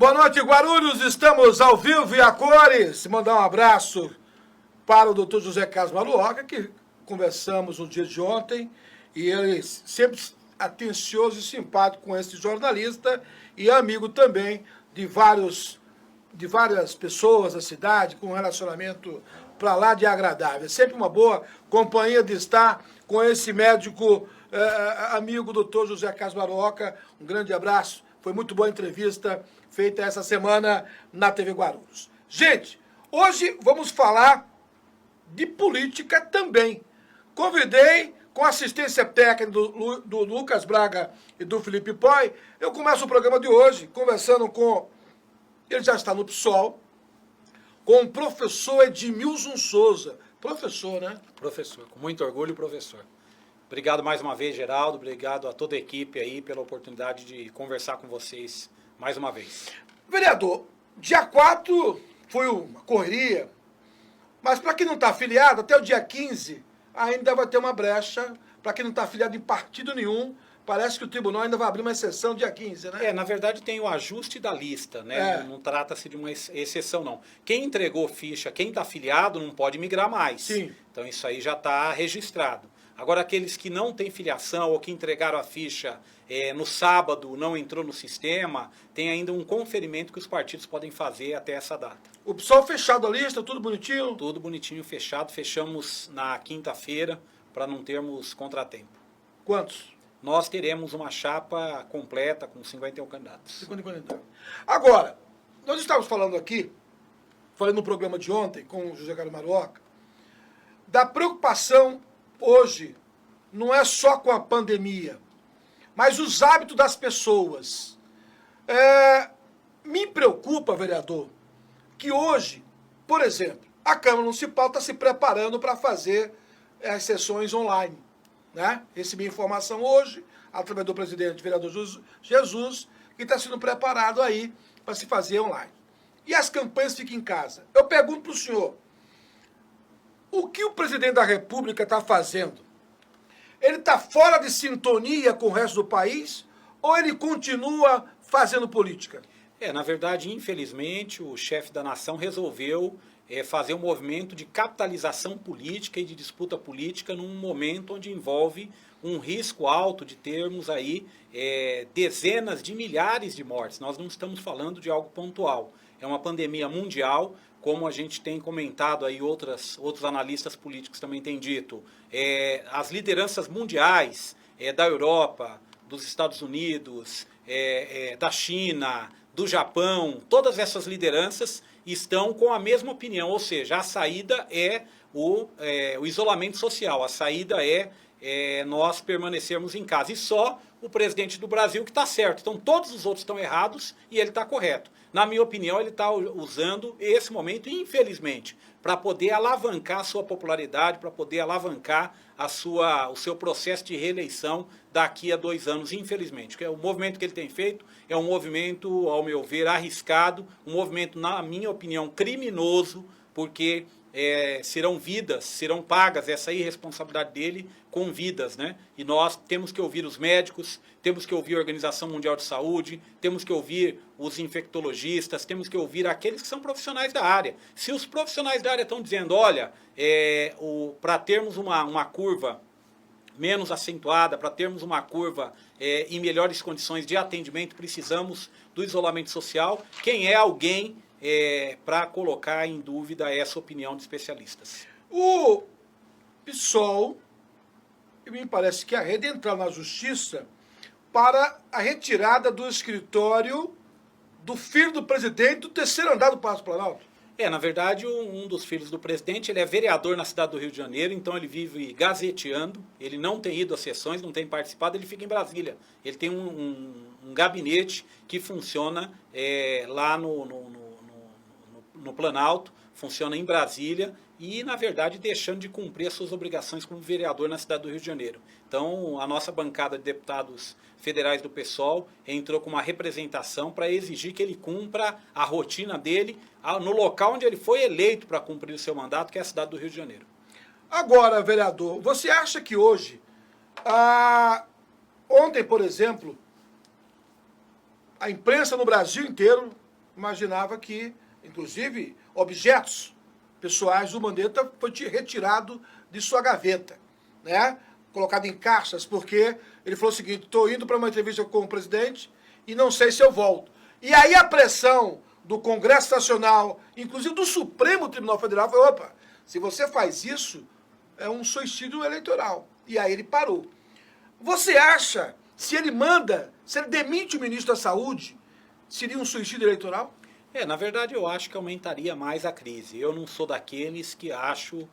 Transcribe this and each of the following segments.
Boa noite, Guarulhos. Estamos ao vivo e a cores. Mandar um abraço para o doutor José Carlos Maruoca, que conversamos no dia de ontem, e ele sempre atencioso e simpático com esse jornalista e amigo também de várias pessoas da cidade, com um relacionamento para lá de agradável. É sempre uma boa companhia de estar com esse médico amigo, doutor José Carlos Maruoca. Um grande abraço. Foi muito boa a entrevista feita essa semana na TV Guarulhos. Gente, hoje vamos falar de política também. Convidei, com assistência técnica do Lucas Braga e do Felipe Poi, eu começo o programa de hoje conversando com, ele já está no PSOL, com o professor Edmilson Souza. Professor, né? Professor, com muito orgulho, professor. Obrigado mais uma vez, Geraldo. Obrigado a toda a equipe aí pela oportunidade de conversar com vocês mais uma vez. Vereador, dia 4 foi uma correria, mas para quem não está afiliado, até o dia 15 ainda vai ter uma brecha. Para quem não está afiliado em partido nenhum, parece que o tribunal ainda vai abrir uma exceção dia 15, né? Na verdade tem o ajuste da lista, né? Não trata-se de uma exceção, não. Quem entregou ficha, quem está afiliado, não pode migrar mais. Sim. Então isso aí já está registrado. Agora, aqueles que não têm filiação ou que entregaram a ficha no sábado, não entrou no sistema, tem ainda um conferimento que os partidos podem fazer até essa data. O PSOL fechado a lista, tudo bonitinho? Tudo bonitinho, fechado. Fechamos na quinta-feira para não termos contratempo. Quantos? Nós teremos uma chapa completa com 51 candidatos. 51 candidatos. Agora, nós estávamos falando aqui, falei no programa de ontem com o José Carlos Maruoca, da preocupação hoje, não é só com a pandemia, mas os hábitos das pessoas. Me preocupa, vereador, que hoje, por exemplo, a Câmara Municipal está se preparando para fazer as sessões online, né? Recebi informação hoje, através do presidente, vereador Jesus, que está sendo preparado aí para se fazer online. E as campanhas ficam em casa. Eu pergunto para o senhor, o que o presidente da República está fazendo? Ele está fora de sintonia com o resto do país ou ele continua fazendo política? Na verdade, infelizmente, o chefe da nação resolveu fazer um movimento de capitalização política e de disputa política num momento onde envolve um risco alto de termos aí dezenas de milhares de mortes. Nós não estamos falando de algo pontual. É uma pandemia mundial, como a gente tem comentado aí, outros analistas políticos também têm dito. As lideranças mundiais da Europa, dos Estados Unidos, da China, do Japão, todas essas lideranças estão com a mesma opinião, ou seja, a saída é o isolamento social, a saída é nós permanecermos em casa. E só o presidente do Brasil que está certo. Então todos os outros estão errados e ele está correto. Na minha opinião, ele está usando esse momento, infelizmente, para poder alavancar a sua popularidade, para poder alavancar o seu processo de reeleição daqui a 2 anos, infelizmente. O movimento que ele tem feito é um movimento, ao meu ver, arriscado, um movimento, na minha opinião, criminoso, porque serão vidas, serão pagas essa irresponsabilidade dele com vidas, né? E nós temos que ouvir os médicos, temos que ouvir a Organização Mundial de Saúde, temos que ouvir os infectologistas, temos que ouvir aqueles que são profissionais da área. Se os profissionais da área estão dizendo, olha, para termos uma curva menos acentuada, para termos uma curva em melhores condições de atendimento, precisamos do isolamento social. Quem é alguém para colocar em dúvida essa opinião de especialistas? O PSOL, me parece que a rede entrar na justiça para a retirada do escritório do filho do presidente do 3º andar do Palácio Planalto. Na verdade, um dos filhos do presidente, ele é vereador na cidade do Rio de Janeiro, então ele vive gazeteando, ele não tem ido às sessões, não tem participado, ele fica em Brasília. Ele tem um gabinete que funciona lá no Planalto, funciona em Brasília e, na verdade, deixando de cumprir as suas obrigações como vereador na cidade do Rio de Janeiro. Então, a nossa bancada de deputados federais do PSOL entrou com uma representação para exigir que ele cumpra a rotina dele no local onde ele foi eleito para cumprir o seu mandato, que é a cidade do Rio de Janeiro. Agora, vereador, você acha que hoje, ontem, por exemplo, a imprensa no Brasil inteiro imaginava que, inclusive, objetos pessoais do Mandetta foi retirado de sua gaveta, né? Colocado em caixas, porque ele falou o seguinte: estou indo para uma entrevista com o presidente e não sei se eu volto. E aí a pressão do Congresso Nacional, inclusive do Supremo Tribunal Federal, foi: opa, se você faz isso, é um suicídio eleitoral. E aí ele parou. Você acha, se ele demite o ministro da Saúde, seria um suicídio eleitoral? Na verdade eu acho que aumentaria mais a crise. Eu não sou daqueles que acho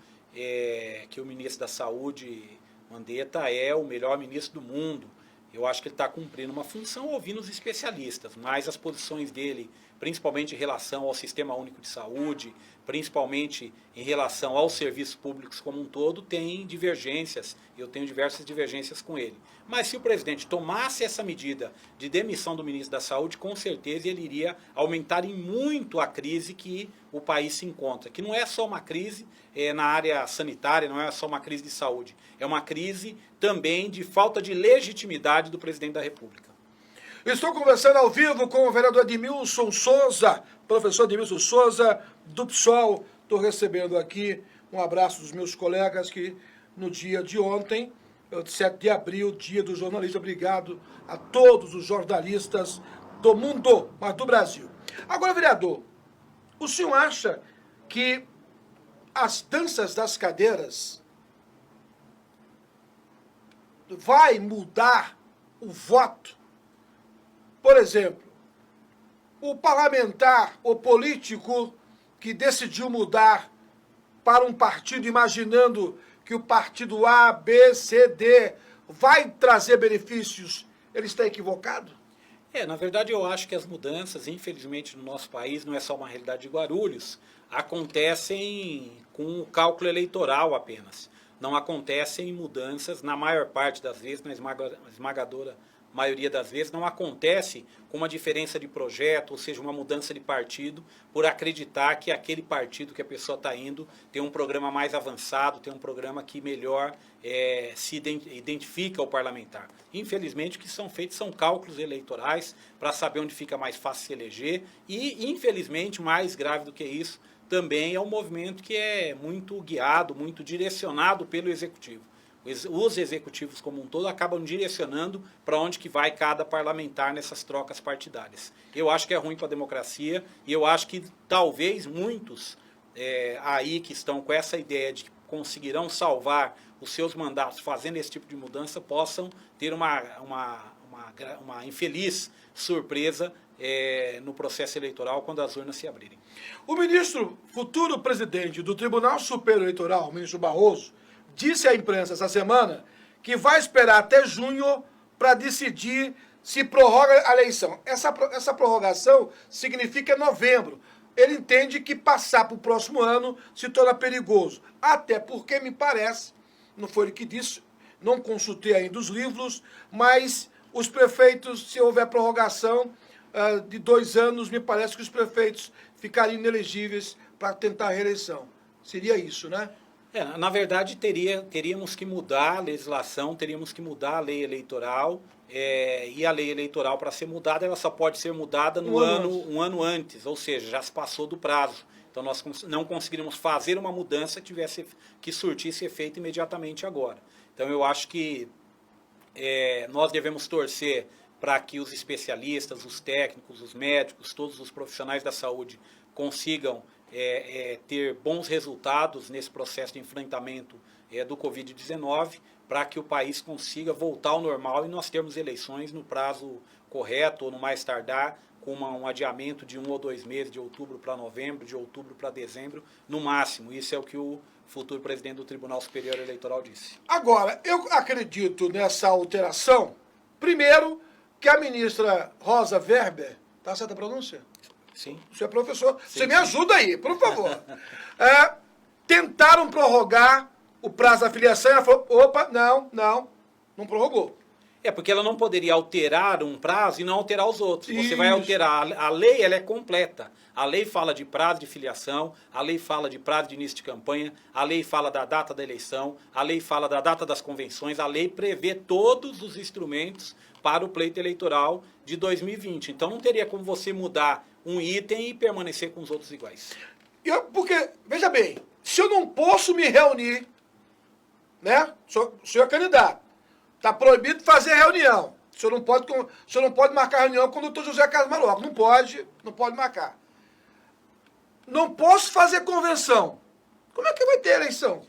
que o ministro da Saúde, Mandetta, é o melhor ministro do mundo. Eu acho que ele está cumprindo uma função ouvindo os especialistas, mas as posições dele, principalmente em relação ao Sistema Único de Saúde, principalmente em relação aos serviços públicos como um todo, tem divergências. Eu tenho diversas divergências com ele. Mas se o presidente tomasse essa medida de demissão do ministro da Saúde, com certeza ele iria aumentar em muito a crise que o país se encontra. Que não é só uma crise na área sanitária, não é só uma crise de saúde. É uma crise também de falta de legitimidade do presidente da República. Estou conversando ao vivo com o vereador Edmilson Souza, professor Edmilson Souza, do PSOL. Estou recebendo aqui um abraço dos meus colegas que no dia de ontem, 7 de abril, dia do jornalista. Obrigado a todos os jornalistas do mundo, mas do Brasil. Agora, vereador, o senhor acha que as danças das cadeiras vai mudar o voto? Por exemplo, o parlamentar, o político que decidiu mudar para um partido imaginando que o partido A, B, C, D vai trazer benefícios, ele está equivocado? Na verdade eu acho que as mudanças, infelizmente, no nosso país, não é só uma realidade de Guarulhos, acontecem com o cálculo eleitoral apenas. Não acontecem mudanças, na maior parte das vezes, na esmagadora maioria das vezes, não acontece com uma diferença de projeto, ou seja, uma mudança de partido, por acreditar que aquele partido que a pessoa está indo tem um programa mais avançado, tem um programa que melhor se identifica ao parlamentar. Infelizmente, o que são feitos são cálculos eleitorais para saber onde fica mais fácil se eleger e, infelizmente, mais grave do que isso, também é um movimento que é muito guiado, muito direcionado pelo Executivo. Os executivos como um todo acabam direcionando para onde que vai cada parlamentar nessas trocas partidárias. Eu acho que é ruim para a democracia e eu acho que talvez muitos aí que estão com essa ideia de que conseguirão salvar os seus mandatos fazendo esse tipo de mudança possam ter uma infeliz surpresa no processo eleitoral quando as urnas se abrirem. O ministro, futuro presidente do Tribunal Superior Eleitoral, o ministro Barroso, disse à imprensa essa semana que vai esperar até junho para decidir se prorroga a eleição. Essa prorrogação significa novembro. Ele entende que passar para o próximo ano se torna perigoso. Até porque, me parece, não foi ele que disse, não consultei ainda os livros, mas os prefeitos, se houver prorrogação de 2 anos, me parece que os prefeitos ficariam inelegíveis para tentar a reeleição. Seria isso, né? Na verdade, teríamos que mudar a legislação, teríamos que mudar a lei eleitoral, e a lei eleitoral, para ser mudada, ela só pode ser mudada um ano antes, ou seja, já se passou do prazo. Então, nós não conseguiríamos fazer uma mudança que surtisse efeito imediatamente agora. Então, eu acho que nós devemos torcer para que os especialistas, os técnicos, os médicos, todos os profissionais da saúde consigam ter bons resultados nesse processo de enfrentamento do Covid-19, para que o país consiga voltar ao normal e nós termos eleições no prazo correto ou no mais tardar, com um adiamento de 1 ou 2 meses, de outubro para novembro, de outubro para dezembro, no máximo. Isso é o que o futuro presidente do Tribunal Superior Eleitoral disse. Agora, eu acredito nessa alteração, primeiro, que a ministra Rosa Weber, tá certa a pronúncia? Sim. Você é professor, Sim, você me ajuda aí, por favor. Tentaram prorrogar o prazo da filiação e ela falou, opa, não prorrogou. Porque ela não poderia alterar um prazo e não alterar os outros. Você vai Isso. alterar. A lei, ela é completa. A lei fala de prazo de filiação, a lei fala de prazo de início de campanha, a lei fala da data da eleição, a lei fala da data das convenções, a lei prevê todos os instrumentos para o pleito eleitoral de 2020. Então não teria como você mudar um item e permanecer com os outros iguais. Porque, veja bem, se eu não posso me reunir, né? O senhor é candidato, está proibido fazer reunião. O senhor não pode marcar reunião com o doutor José Carlos Malloca. Não pode marcar. Não posso fazer convenção. Como é que vai ter eleição?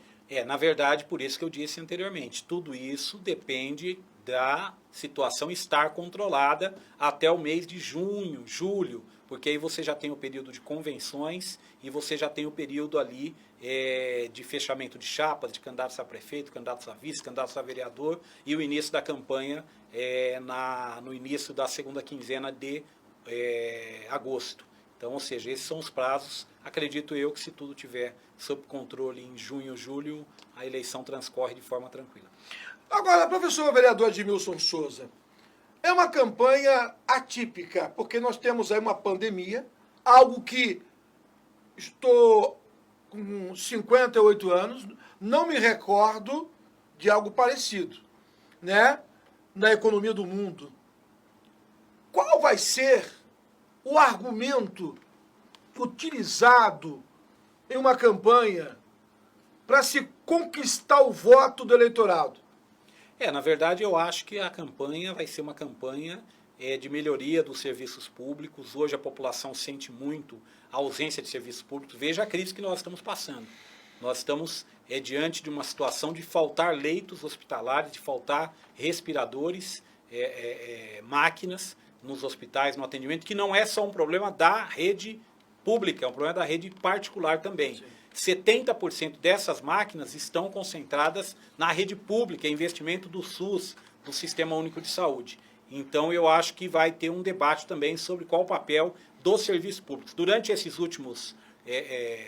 Na verdade, por isso que eu disse anteriormente, tudo isso depende da situação estar controlada até o mês de junho, julho, porque aí você já tem o período de convenções e você já tem o período ali de fechamento de chapas, de candidatos a prefeito, candidatos a vice, candidatos a vereador e o início da campanha no início da segunda quinzena de agosto. Então, ou seja, esses são os prazos. Acredito eu que se tudo tiver sob controle em junho, julho, a eleição transcorre de forma tranquila. Agora, professor vereador Edmilson Souza, é uma campanha atípica, porque nós temos aí uma pandemia, algo que estou com 58 anos, não me recordo de algo parecido, né? Na economia do mundo. Qual vai ser o argumento utilizado em uma campanha para se conquistar o voto do eleitorado? Na verdade, eu acho que a campanha vai ser uma campanha de melhoria dos serviços públicos. Hoje a população sente muito a ausência de serviços públicos. Veja a crise que nós estamos passando. Nós estamos diante de uma situação de faltar leitos hospitalares, de faltar respiradores, máquinas nos hospitais, no atendimento, que não é só um problema da rede pública, é um problema da rede particular também. Sim. 70% dessas máquinas estão concentradas na rede pública, investimento do SUS, do Sistema Único de Saúde. Então, eu acho que vai ter um debate também sobre qual o papel dos serviços públicos. Durante esses últimos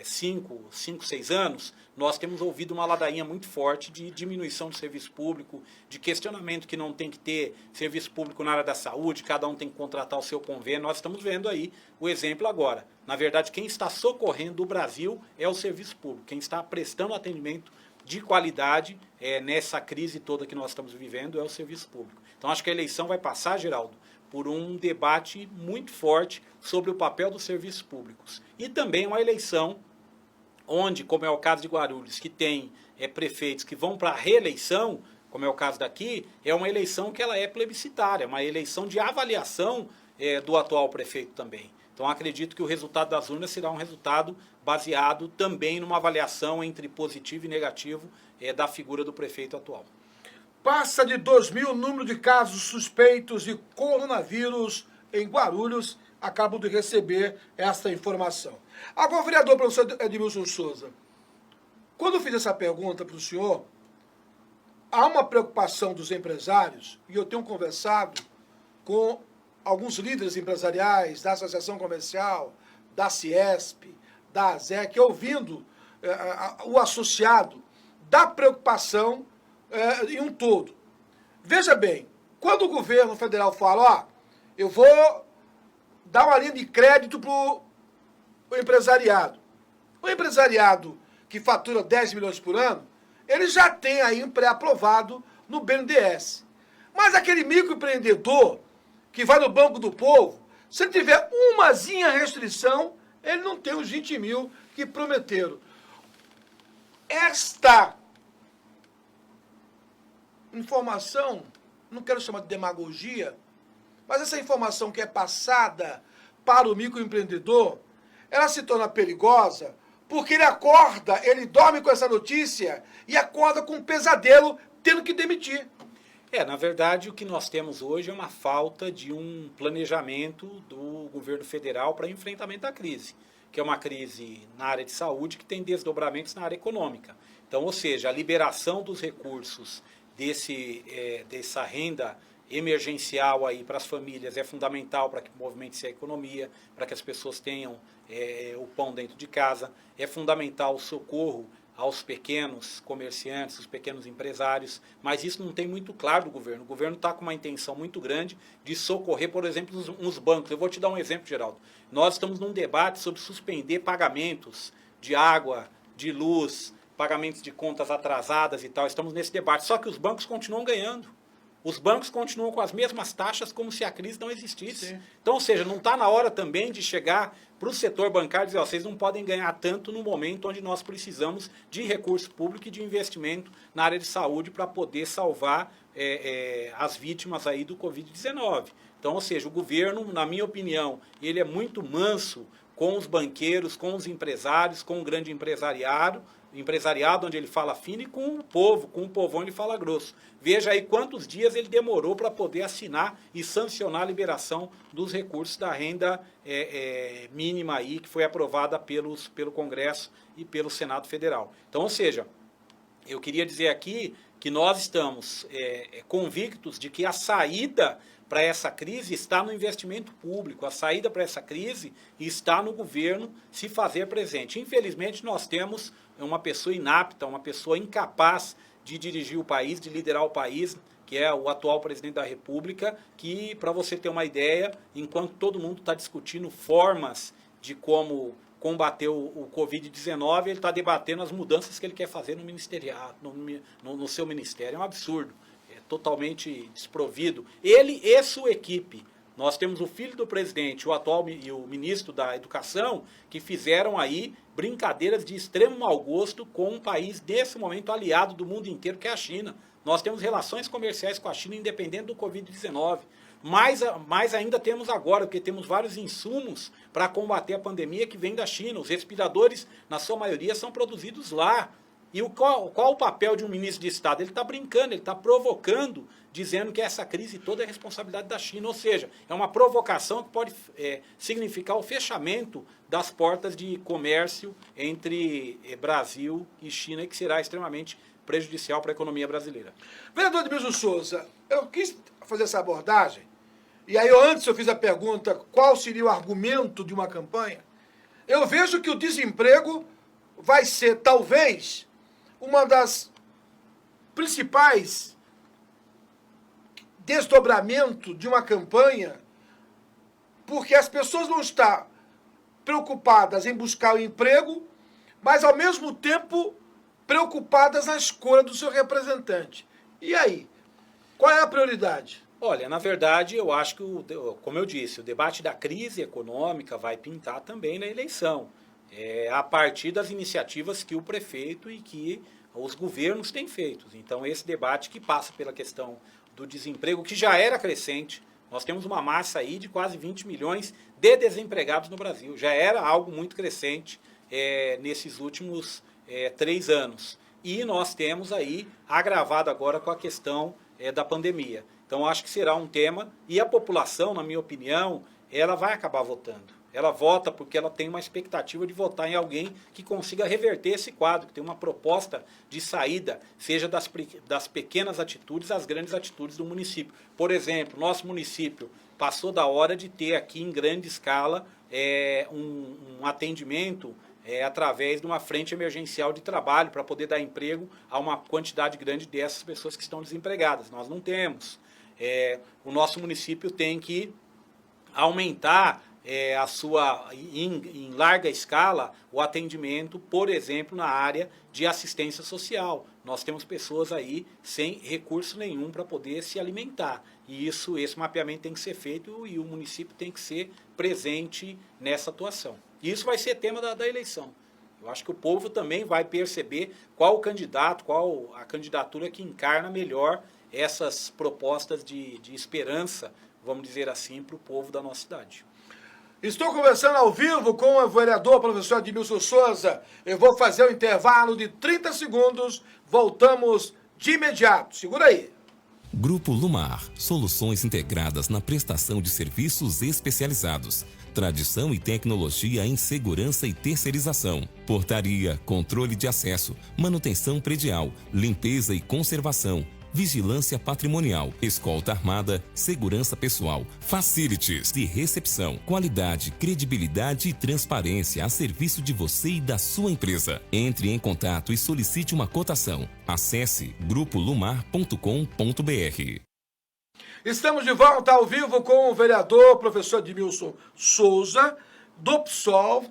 5, 6 anos, nós temos ouvido uma ladainha muito forte de diminuição do serviço público, de questionamento que não tem que ter serviço público na área da saúde, cada um tem que contratar o seu convênio. Nós estamos vendo aí o exemplo agora. Na verdade, quem está socorrendo o Brasil é o serviço público, quem está prestando atendimento de qualidade nessa crise toda que nós estamos vivendo é o serviço público. Então, acho que a eleição vai passar, Geraldo, por um debate muito forte sobre o papel dos serviços públicos. E também uma eleição onde, como é o caso de Guarulhos, que tem prefeitos que vão para a reeleição, como é o caso daqui, é uma eleição que ela é plebiscitária, uma eleição de avaliação do atual prefeito também. Então, acredito que o resultado das urnas será um resultado baseado também numa avaliação entre positivo e negativo da figura do prefeito atual. Passa de 2.000 o número de casos suspeitos de coronavírus em Guarulhos. Acabo de receber esta informação. Agora, vereador professor Edmilson Souza, quando eu fiz essa pergunta para o senhor, há uma preocupação dos empresários, e eu tenho conversado com alguns líderes empresariais da Associação Comercial, da Ciesp, da ASEC, ouvindo o associado da preocupação em um todo. Veja bem, quando o governo federal fala, eu vou dar uma linha de crédito para o empresariado. O empresariado que fatura 10 milhões por ano, ele já tem aí um pré-aprovado no BNDES. Mas aquele microempreendedor que vai no Banco do Povo, se ele tiver umazinha restrição, ele não tem os 20 mil que prometeram. Esta informação, não quero chamar de demagogia, mas essa informação que é passada para o microempreendedor, ela se torna perigosa porque ele dorme com essa notícia e acorda com um pesadelo tendo que demitir. Na verdade, o que nós temos hoje é uma falta de um planejamento do governo federal para enfrentamento da crise, que é uma crise na área de saúde que tem desdobramentos na área econômica. Então, ou seja, a liberação dos recursos dessa renda emergencial aí para as famílias é fundamental para que movimente-se a economia, para que as pessoas tenham o pão dentro de casa. É fundamental o socorro aos pequenos comerciantes, os pequenos empresários, mas isso não tem muito claro do governo. O governo está com uma intenção muito grande de socorrer, por exemplo, uns bancos. Eu vou te dar um exemplo, Geraldo. Nós estamos num debate sobre suspender pagamentos de água, de luz, pagamentos de contas atrasadas e tal. Estamos nesse debate, só que os bancos continuam ganhando. os bancos continuam com as mesmas taxas como se a crise não existisse. Sim. Então, ou seja, não está na hora também de chegar para o setor bancário e dizer, ó, vocês não podem ganhar tanto no momento onde nós precisamos de recurso público e de investimento na área de saúde para poder salvar as vítimas aí do Covid-19. Então, ou seja, o governo, na minha opinião, ele é muito manso com os banqueiros, com os empresários, com o grande empresariado, onde ele fala fino, e com o povão ele fala grosso. Veja aí quantos dias ele demorou para poder assinar e sancionar a liberação dos recursos da renda mínima aí, que foi aprovada pelo Congresso e pelo Senado Federal. Então, ou seja, eu queria dizer aqui que nós estamos convictos de que a saída para essa crise está no investimento público, a saída para essa crise está no governo se fazer presente. Infelizmente, nós temos uma pessoa inapta, uma pessoa incapaz de dirigir o país, de liderar o país, que é o atual presidente da República, que, para você ter uma ideia, enquanto todo mundo está discutindo formas de como combater o Covid-19, ele está debatendo as mudanças que ele quer fazer no seu ministério. É um absurdo. Totalmente desprovido. Ele e sua equipe. Nós temos o filho do presidente, o atual e o ministro da Educação, que fizeram aí brincadeiras de extremo mau gosto com um país, nesse momento, aliado do mundo inteiro, que é a China. Nós temos relações comerciais com a China, independente do Covid-19. Mais ainda temos agora, porque temos vários insumos para combater a pandemia que vem da China. Os respiradores, na sua maioria, são produzidos lá. E qual o papel de um ministro de Estado? Ele está brincando, ele está provocando, dizendo que essa crise toda é responsabilidade da China. Ou seja, é uma provocação que pode significar o fechamento das portas de comércio entre Brasil e China, que será extremamente prejudicial para a economia brasileira. Vereador Edmilson Souza, eu quis fazer essa abordagem, e aí antes eu fiz a pergunta, qual seria o argumento de uma campanha? Eu vejo que o desemprego vai ser, talvez, uma das principais desdobramentos de uma campanha, porque as pessoas vão estar preocupadas em buscar o emprego, mas ao mesmo tempo preocupadas na escolha do seu representante. E aí, qual é a prioridade? Olha, na verdade, eu acho que, como eu disse, o debate da crise econômica vai pintar também na eleição. A partir das iniciativas que o prefeito e que os governos têm feito. Então, esse debate que passa pela questão do desemprego, que já era crescente, nós temos uma massa aí de quase 20 milhões de desempregados no Brasil. Já era algo muito crescente nesses últimos 3 anos. E nós temos aí, agravado agora com a questão da pandemia. Então, acho que será um tema, e a população, na minha opinião, ela vai acabar votando. Ela vota porque ela tem uma expectativa de votar em alguém que consiga reverter esse quadro, que tem uma proposta de saída, seja das pequenas atitudes às grandes atitudes do município. Por exemplo, nosso município passou da hora de ter aqui em grande escala um atendimento através de uma frente emergencial de trabalho para poder dar emprego a uma quantidade grande dessas pessoas que estão desempregadas. Nós não temos. O nosso município tem que aumentar em larga escala o atendimento, por exemplo, na área de assistência social. Nós temos pessoas aí sem recurso nenhum para poder se alimentar. E esse mapeamento tem que ser feito e o município tem que ser presente nessa atuação. E isso vai ser tema da eleição. Eu acho que o povo também vai perceber qual o candidato, qual a candidatura que encarna melhor essas propostas de esperança, vamos dizer assim, para o povo da nossa cidade. Estou conversando ao vivo com o vereador professor Edmilson Souza. Eu vou fazer um intervalo de 30 segundos. Voltamos de imediato. Segura aí. Grupo Lumar. Soluções integradas na prestação de serviços especializados. Tradição e tecnologia em segurança e terceirização. Portaria, controle de acesso, manutenção predial, limpeza e conservação. Vigilância patrimonial, escolta armada, segurança pessoal, facilities e recepção. Qualidade, credibilidade e transparência a serviço de você e da sua empresa. Entre em contato e solicite uma cotação. Acesse grupolumar.com.br. Estamos de volta ao vivo com o vereador professor Edmilson Souza, do PSOL.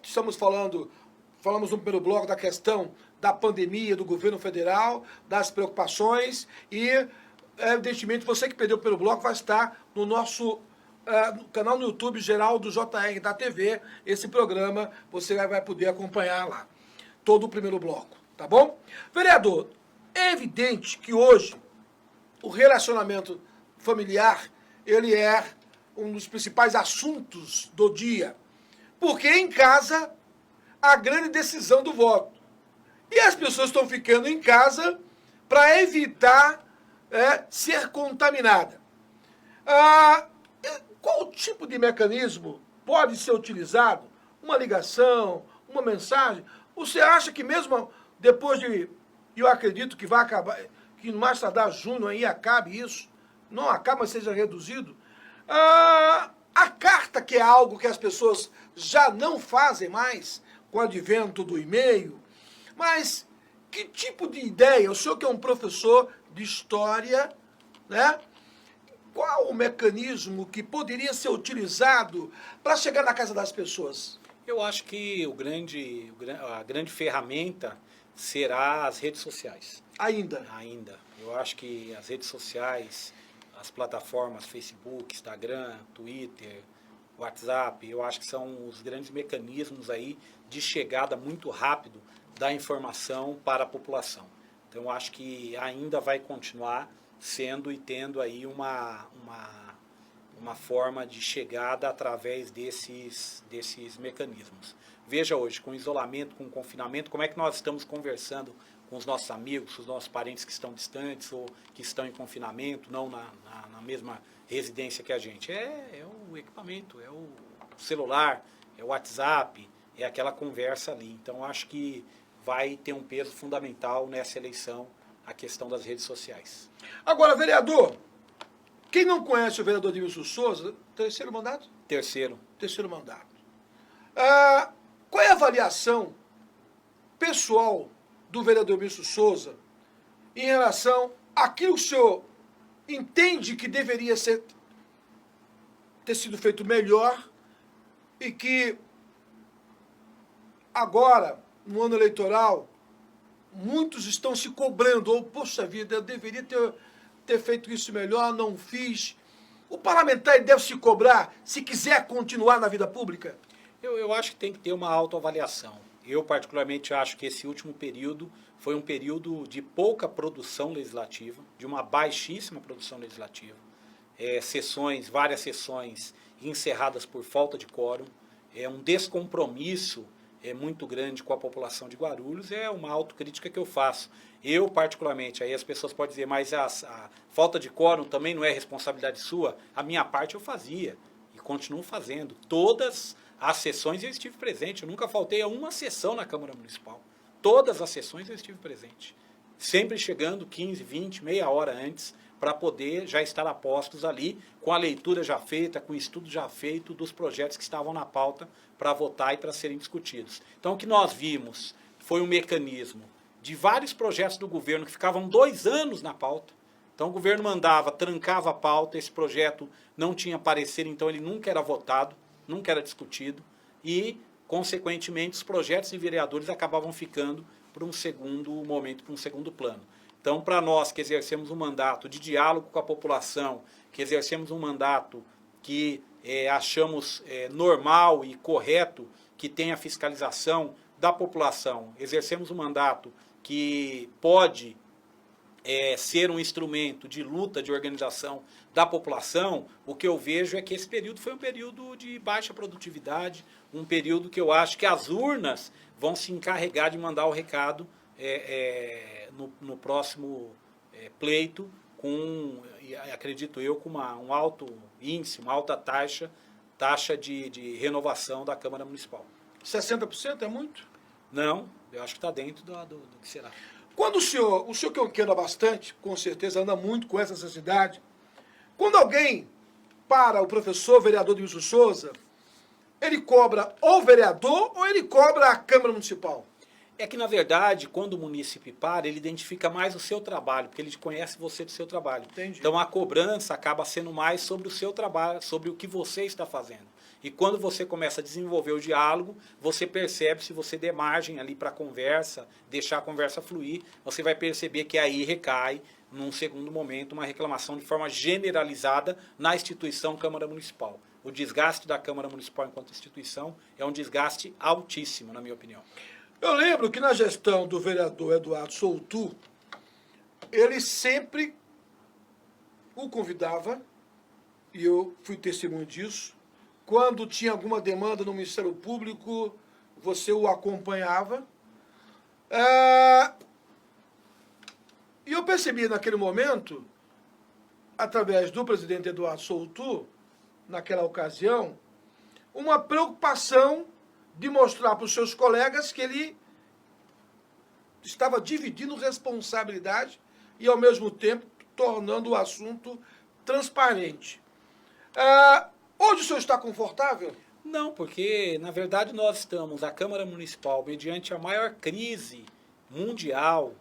Falamos no primeiro bloco da questão da pandemia, do governo federal, das preocupações, e evidentemente, você que perdeu pelo bloco vai estar no nosso no canal no YouTube Geraldo JR da TV. Esse programa você vai poder acompanhar lá. Todo o primeiro bloco, tá bom? Vereador, é evidente que hoje o relacionamento familiar, ele é um dos principais assuntos do dia. Porque em casa, a grande decisão do voto. E as pessoas estão ficando em casa para evitar ser contaminada. Qual tipo de mecanismo pode ser utilizado? Uma ligação, uma mensagem? Você acha que mesmo depois de... Eu acredito que vai acabar, que mais tardar junho aí acabe isso. Não acaba, mas seja reduzido. A carta, que é algo que as pessoas já não fazem mais, com o advento do e-mail. Mas que tipo de ideia? O senhor que é um professor de história, né? Qual o mecanismo que poderia ser utilizado para chegar na casa das pessoas? Eu acho que a grande ferramenta será as redes sociais. Ainda. Eu acho que as redes sociais, as plataformas Facebook, Instagram, Twitter, WhatsApp, eu acho que são os grandes mecanismos aí de chegada muito rápido da informação para a população. Então, eu acho que ainda vai continuar sendo e tendo aí uma forma de chegada através desses mecanismos. Veja hoje, com o isolamento, com o confinamento, como é que nós estamos conversando com os nossos amigos, com os nossos parentes que estão distantes ou que estão em confinamento, não na mesma residência que a gente. É o equipamento, é o celular, é o WhatsApp, é aquela conversa ali. Então, acho que vai ter um peso fundamental nessa eleição a questão das redes sociais. Agora, vereador, quem não conhece o vereador Edmilson Souza, terceiro mandato? Terceiro Mandato. Qual é a avaliação pessoal do vereador Edmilson Souza em relação àquilo que o senhor entende que deveria ter sido feito melhor e que agora, no ano eleitoral, muitos estão se cobrando, ou, poxa vida, eu deveria ter feito isso melhor, não fiz. O parlamentar deve se cobrar se quiser continuar na vida pública? Eu acho que tem que ter uma autoavaliação. Eu, particularmente, acho que esse último período foi um período de pouca produção legislativa, de uma baixíssima produção legislativa. Várias sessões encerradas por falta de quórum, um descompromisso muito grande com a população de Guarulhos, é uma autocrítica que eu faço. Eu, particularmente, aí as pessoas podem dizer, mas a falta de quórum também não é responsabilidade sua? A minha parte eu fazia e continuo fazendo. Todas as sessões eu estive presente, eu nunca faltei a uma sessão na Câmara Municipal. Todas as sessões eu estive presente. Sempre chegando 15, 20, meia hora antes, para poder já estar a postos ali, com a leitura já feita, com o estudo já feito dos projetos que estavam na pauta para votar e para serem discutidos. Então, o que nós vimos foi um mecanismo de vários projetos do governo que ficavam 2 anos na pauta. Então, o governo mandava, trancava a pauta, esse projeto não tinha parecer, então ele nunca era votado, nunca era discutido e, consequentemente, os projetos de vereadores acabavam ficando para um segundo momento, para um segundo plano. Então, para nós que exercemos um mandato de diálogo com a população, que exercemos um mandato que achamos normal e correto que tenha fiscalização da população, exercemos um mandato que pode ser um instrumento de luta, de organização da população, o que eu vejo é que esse período foi um período de baixa produtividade, um período que eu acho que as urnas vão se encarregar de mandar o recado no próximo pleito, acredito eu, com um alto índice, uma alta taxa de renovação da Câmara Municipal. 60% é muito? Não, eu acho que está dentro do que será. Quando o senhor que anda bastante, com certeza anda muito com essa necessidade, quando alguém para o professor vereador Edmilson Souza, ele cobra o vereador ou ele cobra a Câmara Municipal? É que, na verdade, quando o munícipe para, ele identifica mais o seu trabalho, porque ele conhece você do seu trabalho. Entendi. Então, a cobrança acaba sendo mais sobre o seu trabalho, sobre o que você está fazendo. E quando você começa a desenvolver o diálogo, você percebe, se você der margem ali para a conversa, deixar a conversa fluir, você vai perceber que aí recai, num segundo momento, uma reclamação de forma generalizada na instituição Câmara Municipal. O desgaste da Câmara Municipal enquanto instituição é um desgaste altíssimo, na minha opinião. Eu lembro que na gestão do vereador Eduardo Souto, ele sempre o convidava, e eu fui testemunho disso, quando tinha alguma demanda no Ministério Público, você o acompanhava. E eu percebi naquele momento, através do presidente Eduardo Souto, naquela ocasião, uma preocupação de mostrar para os seus colegas que ele estava dividindo responsabilidade e, ao mesmo tempo, tornando o assunto transparente. Hoje o senhor está confortável? Não, porque, na verdade, nós estamos, a Câmara Municipal, mediante a maior crise mundial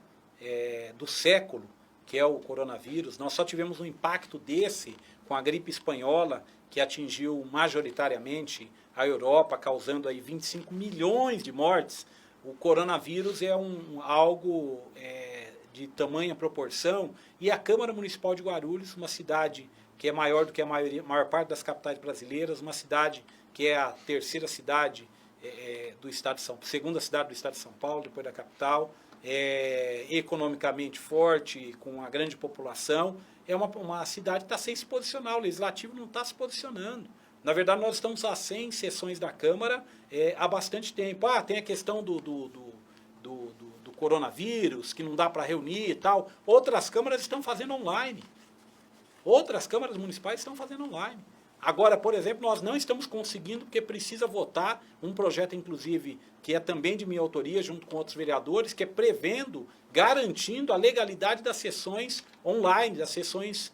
do século, que é o coronavírus. Nós só tivemos um impacto desse com a gripe espanhola, que atingiu majoritariamente a Europa, causando aí 25 milhões de mortes. O coronavírus é algo de tamanha proporção, e a Câmara Municipal de Guarulhos, uma cidade que é maior do que a maior parte das capitais brasileiras, uma cidade que é a terceira cidade do estado de São Paulo, segunda cidade do estado de São Paulo, depois da capital, economicamente forte, com uma grande população, é uma cidade que está sem se posicionar, o Legislativo não está se posicionando. Na verdade, nós estamos a 100 sessões da Câmara há bastante tempo. Tem a questão do coronavírus, que não dá para reunir e tal. Outras câmaras estão fazendo online. Outras câmaras municipais estão fazendo online. Agora, por exemplo, nós não estamos conseguindo, porque precisa votar um projeto, inclusive, que é também de minha autoria, junto com outros vereadores, que é garantindo a legalidade das sessões online, das sessões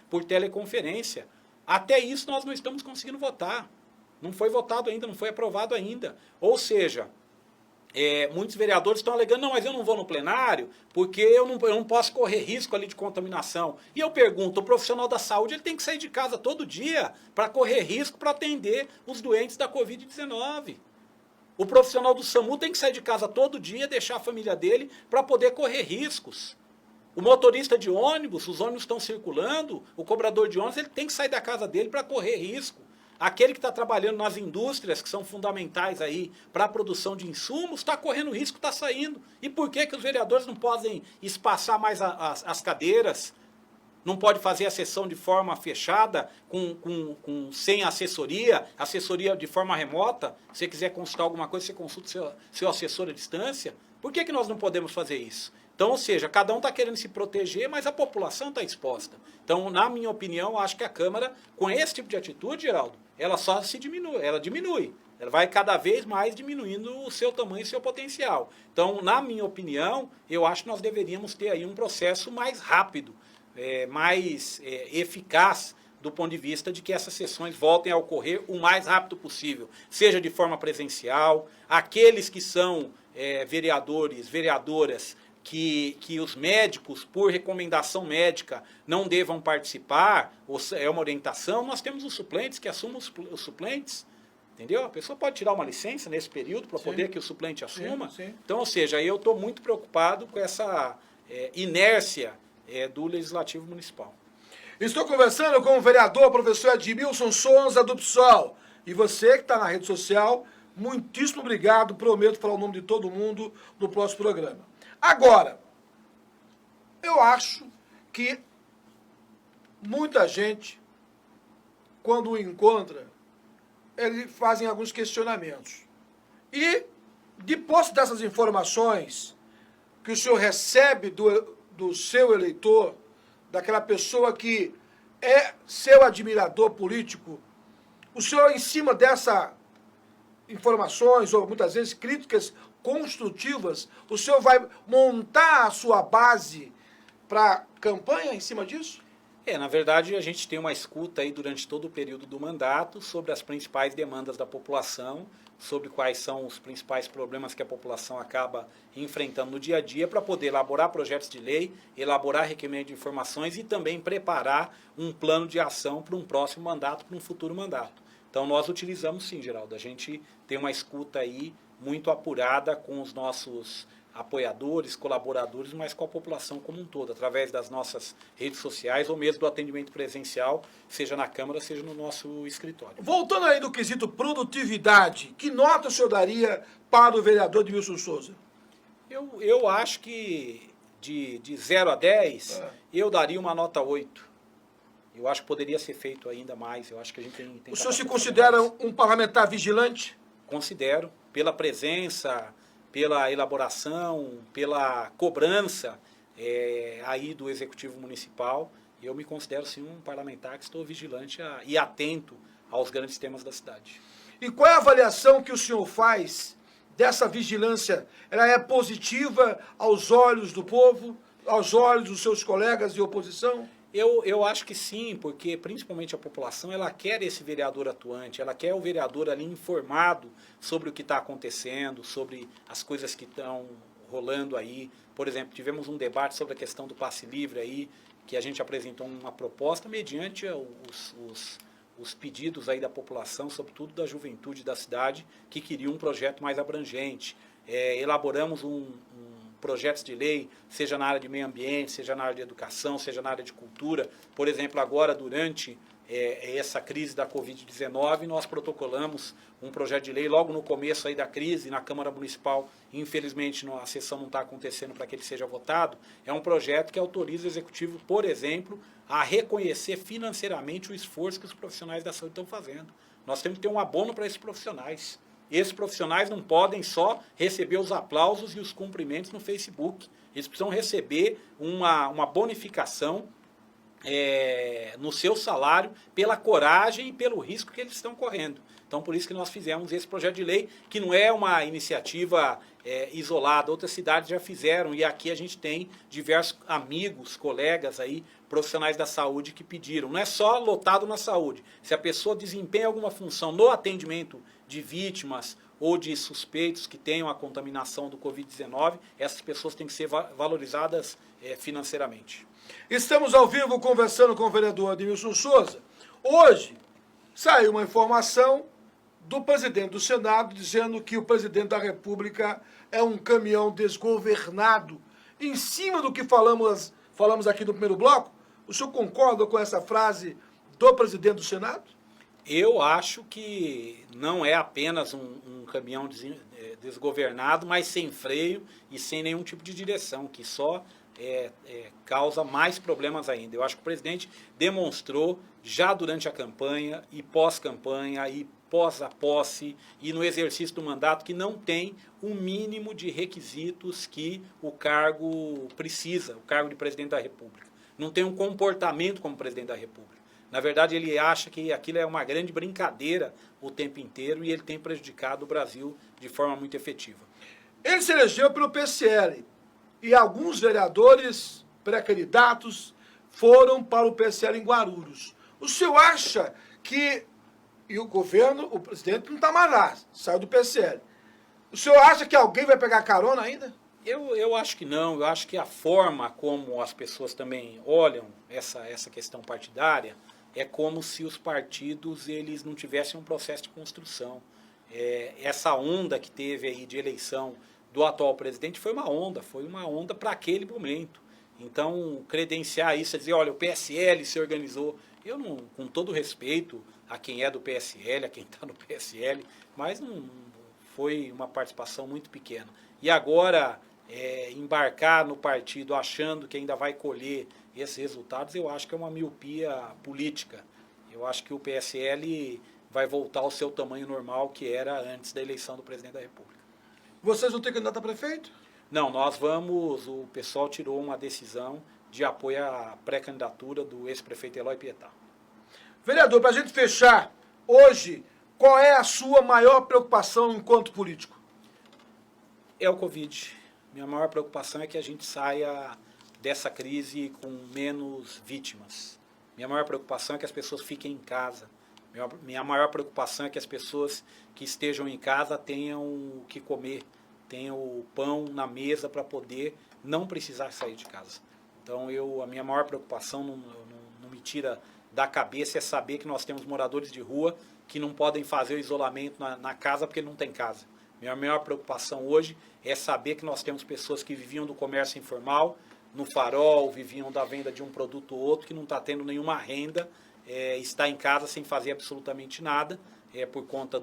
por teleconferência. Até isso nós não estamos conseguindo votar. Não foi votado ainda, não foi aprovado ainda. Ou seja, muitos vereadores estão alegando, não, mas eu não vou no plenário porque eu não posso correr risco ali de contaminação. E eu pergunto, o profissional da saúde ele tem que sair de casa todo dia para correr risco para atender os doentes da Covid-19. O profissional do SAMU tem que sair de casa todo dia, deixar a família dele para poder correr riscos. O motorista de ônibus, os ônibus estão circulando, o cobrador de ônibus ele tem que sair da casa dele para correr risco. Aquele que está trabalhando nas indústrias, que são fundamentais aí para a produção de insumos, está correndo risco, está saindo. E por que os vereadores não podem espaçar mais as cadeiras? Não pode fazer a sessão de forma fechada, sem assessoria de forma remota? Se você quiser consultar alguma coisa, você consulta seu assessor à distância. Por que nós não podemos fazer isso? Então, ou seja, cada um está querendo se proteger, mas a população está exposta. Então, na minha opinião, acho que a Câmara, com esse tipo de atitude, Geraldo, ela só se diminui, ela diminui. Ela vai cada vez mais diminuindo o seu tamanho e o seu potencial. Então, na minha opinião, eu acho que nós deveríamos ter aí um processo mais rápido, mais eficaz, do ponto de vista de que essas sessões voltem a ocorrer o mais rápido possível, seja de forma presencial, aqueles que são vereadores, vereadoras, que os médicos, por recomendação médica, não devam participar, ou é uma orientação, nós temos os suplentes que assumam os suplentes, entendeu? A pessoa pode tirar uma licença nesse período para poder que o suplente assuma. Sim. Então, ou seja, eu estou muito preocupado com essa inércia do Legislativo Municipal. Estou conversando com o vereador, professor Edmilson Souza, do PSOL. E você que está na rede social, muitíssimo obrigado, prometo falar o nome de todo mundo no próximo programa. Agora, eu acho que muita gente, quando o encontra, eles fazem alguns questionamentos. E, depois dessas informações que o senhor recebe do seu eleitor, daquela pessoa que é seu admirador político, o senhor, em cima dessas informações, ou muitas vezes críticas construtivas, o senhor vai montar a sua base para campanha em cima disso? Na verdade, a gente tem uma escuta aí durante todo o período do mandato sobre as principais demandas da população, sobre quais são os principais problemas que a população acaba enfrentando no dia a dia, para poder elaborar projetos de lei, elaborar requerimento de informações e também preparar um plano de ação para um próximo mandato, para um futuro mandato. Então nós utilizamos sim, Geraldo, a gente tem uma escuta aí muito apurada com os nossos apoiadores, colaboradores, mas com a população como um todo, através das nossas redes sociais ou mesmo do atendimento presencial, seja na Câmara, seja no nosso escritório. Voltando aí do quesito produtividade, que nota o senhor daria para o vereador Edmilson Souza? Eu acho que de 0 a 10, eu daria uma nota 8. Eu acho que poderia ser feito ainda mais. Eu acho que a gente tem o senhor se considera um parlamentar vigilante? Considero, pela presença, pela elaboração, pela cobrança aí do Executivo Municipal. Eu me considero, sim, um parlamentar que estou vigilante e atento aos grandes temas da cidade. E qual é a avaliação que o senhor faz dessa vigilância? Ela é positiva aos olhos do povo, aos olhos dos seus colegas de oposição? Eu acho que sim, porque principalmente a população, ela quer esse vereador atuante, ela quer o vereador ali informado sobre o que está acontecendo, sobre as coisas que estão rolando aí. Por exemplo, tivemos um debate sobre a questão do passe livre aí, que a gente apresentou uma proposta mediante os pedidos aí da população, sobretudo da juventude da cidade, que queria um projeto mais abrangente. Elaboramos projetos de lei, seja na área de meio ambiente, seja na área de educação, seja na área de cultura. Por exemplo, agora, durante essa crise da Covid-19, nós protocolamos um projeto de lei logo no começo aí da crise, na Câmara Municipal. Infelizmente, a sessão não está acontecendo para que ele seja votado. É um projeto que autoriza o Executivo, por exemplo, a reconhecer financeiramente o esforço que os profissionais da saúde estão fazendo. Nós temos que ter um abono para esses profissionais. Esses profissionais não podem só receber os aplausos e os cumprimentos no Facebook. Eles precisam receber uma bonificação no seu salário pela coragem e pelo risco que eles estão correndo. Então, por isso que nós fizemos esse projeto de lei, que não é uma iniciativa isolada. Outras cidades já fizeram, e aqui a gente tem diversos amigos, colegas aí, profissionais da saúde que pediram. Não é só lotado na saúde. Se a pessoa desempenha alguma função no atendimento de vítimas ou de suspeitos que tenham a contaminação do Covid-19, essas pessoas têm que ser valorizadas financeiramente. Estamos ao vivo conversando com o vereador Edmilson Souza. Hoje saiu uma informação do presidente do Senado dizendo que o presidente da República é um caminhão desgovernado. Em cima do que falamos aqui no primeiro bloco, o senhor concorda com essa frase do presidente do Senado? Eu acho que não é apenas um caminhão desgovernado, mas sem freio e sem nenhum tipo de direção, que só causa mais problemas ainda. Eu acho que o presidente demonstrou já durante a campanha e pós-campanha e pós a posse e no exercício do mandato que não tem o mínimo de requisitos que o cargo precisa, o cargo de presidente da República. Não tem um comportamento como presidente da República. Na verdade, ele acha que aquilo é uma grande brincadeira o tempo inteiro e ele tem prejudicado o Brasil de forma muito efetiva. Ele se elegeu pelo PSL e alguns vereadores pré-candidatos foram para o PSL em Guarulhos. O senhor acha que... E o governo, o presidente não está mais lá, saiu do PSL. O senhor acha que alguém vai pegar carona ainda? Eu acho que não. Eu acho que a forma como as pessoas também olham essa questão partidária é como se os partidos eles não tivessem um processo de construção. Essa onda que teve aí de eleição do atual presidente foi uma onda para aquele momento. Então, credenciar isso, dizer, olha, o PSL se organizou. Eu não, com todo respeito a quem é do PSL, a quem está no PSL, mas não foi uma participação muito pequena. E agora, embarcar no partido achando que ainda vai colher esses resultados, eu acho que é uma miopia política. Eu acho que o PSL vai voltar ao seu tamanho normal, que era antes da eleição do presidente da República. Vocês não têm candidato a prefeito? Não, o pessoal tirou uma decisão de apoio à pré-candidatura do ex-prefeito Eloy Pietá. Vereador, para a gente fechar, hoje, qual é a sua maior preocupação enquanto político? É o Covid. Minha maior preocupação é que a gente saia dessa crise com menos vítimas. Minha maior preocupação é que as pessoas fiquem em casa. Minha maior preocupação é que as pessoas que estejam em casa tenham o que comer, tenham o pão na mesa para poder não precisar sair de casa. Então, a minha maior preocupação não me tira da cabeça é saber que nós temos moradores de rua que não podem fazer o isolamento na casa porque não tem casa. Minha maior preocupação hoje é saber que nós temos pessoas que viviam do comércio informal, no farol, viviam da venda de um produto ou outro, que não está tendo nenhuma renda, está em casa sem fazer absolutamente nada, por conta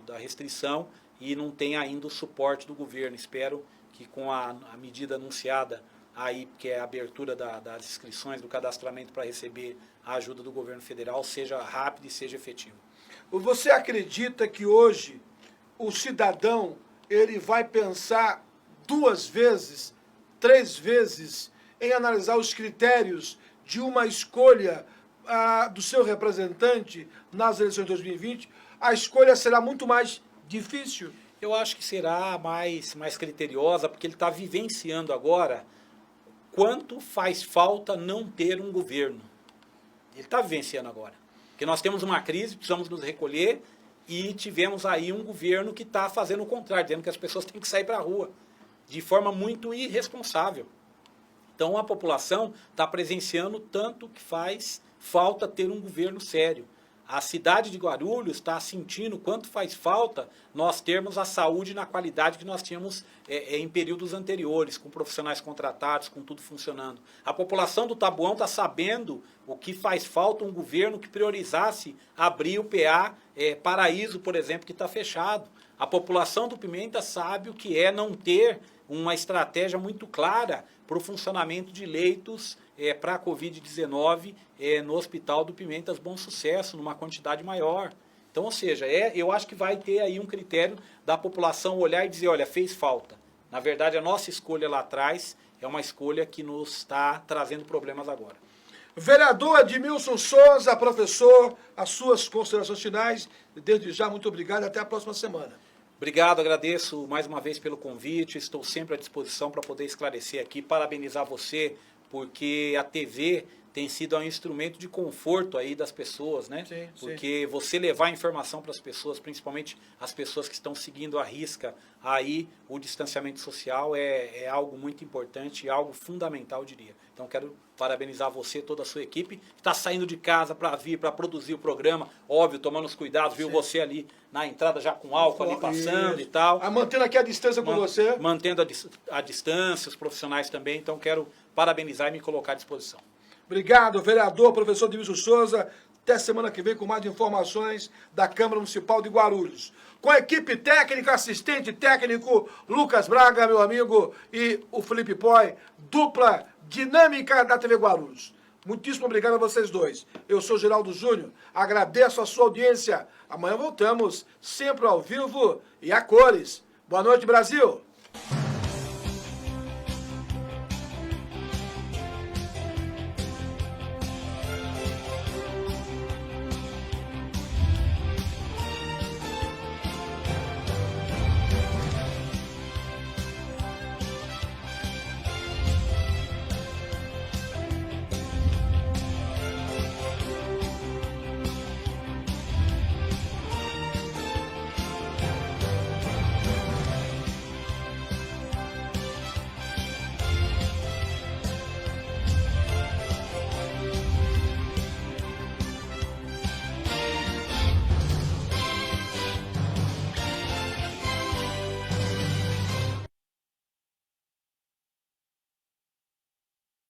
da restrição, e não tem ainda o suporte do governo. Espero que com a medida anunciada aí, que é a abertura das inscrições, do cadastramento para receber a ajuda do governo federal, seja rápido e seja efetivo. Você acredita que hoje o cidadão ele vai pensar 2 vezes, 3 vezes em analisar os critérios de uma escolha do seu representante nas eleições de 2020? A escolha será muito mais difícil? Eu acho que será mais criteriosa, porque ele está vivenciando agora quanto faz falta não ter um governo. Ele está vivenciando agora. Porque nós temos uma crise, precisamos nos recolher, e tivemos aí um governo que está fazendo o contrário, dizendo que as pessoas têm que sair para a rua, de forma muito irresponsável. Então a população está presenciando tanto que faz falta ter um governo sério. A cidade de Guarulhos está sentindo quanto faz falta nós termos a saúde na qualidade que nós tínhamos em períodos anteriores, com profissionais contratados, com tudo funcionando. A população do Taboão está sabendo o que faz falta um governo que priorizasse abrir o PA Paraíso, por exemplo, que está fechado. A população do Pimenta sabe o que é não ter uma estratégia muito clara para o funcionamento de leitos para a Covid-19 no Hospital do Pimentas Bom Sucesso, numa quantidade maior. Então, ou seja, eu acho que vai ter aí um critério da população olhar e dizer, olha, fez falta. Na verdade, a nossa escolha lá atrás é uma escolha que nos está trazendo problemas agora. Vereador Edmilson Souza, professor, as suas considerações finais. Desde já, muito obrigado e até a próxima semana. Obrigado, agradeço mais uma vez pelo convite, estou sempre à disposição para poder esclarecer aqui, parabenizar você, porque a TV tem sido um instrumento de conforto aí das pessoas, né? Sim, porque você levar informação para as pessoas, principalmente as pessoas que estão seguindo à risca aí o distanciamento social é algo muito importante, algo fundamental, eu diria. Então quero parabenizar você, toda a sua equipe, que está saindo de casa para vir, para produzir o programa, óbvio, tomando os cuidados, viu você ali na entrada já com álcool ali passando e tal. Mantendo aqui a distância com você. Mantendo a distância, os profissionais também, então quero parabenizar e me colocar à disposição. Obrigado, vereador, professor Edmilson Souza. Até semana que vem com mais informações da Câmara Municipal de Guarulhos. Com a equipe técnica, assistente técnico, Lucas Braga, meu amigo, e o Felipe Poi, dupla dinâmica da TV Guarulhos. Muitíssimo obrigado a vocês dois. Eu sou Geraldo Júnior, agradeço a sua audiência. Amanhã voltamos, sempre ao vivo e a cores. Boa noite, Brasil!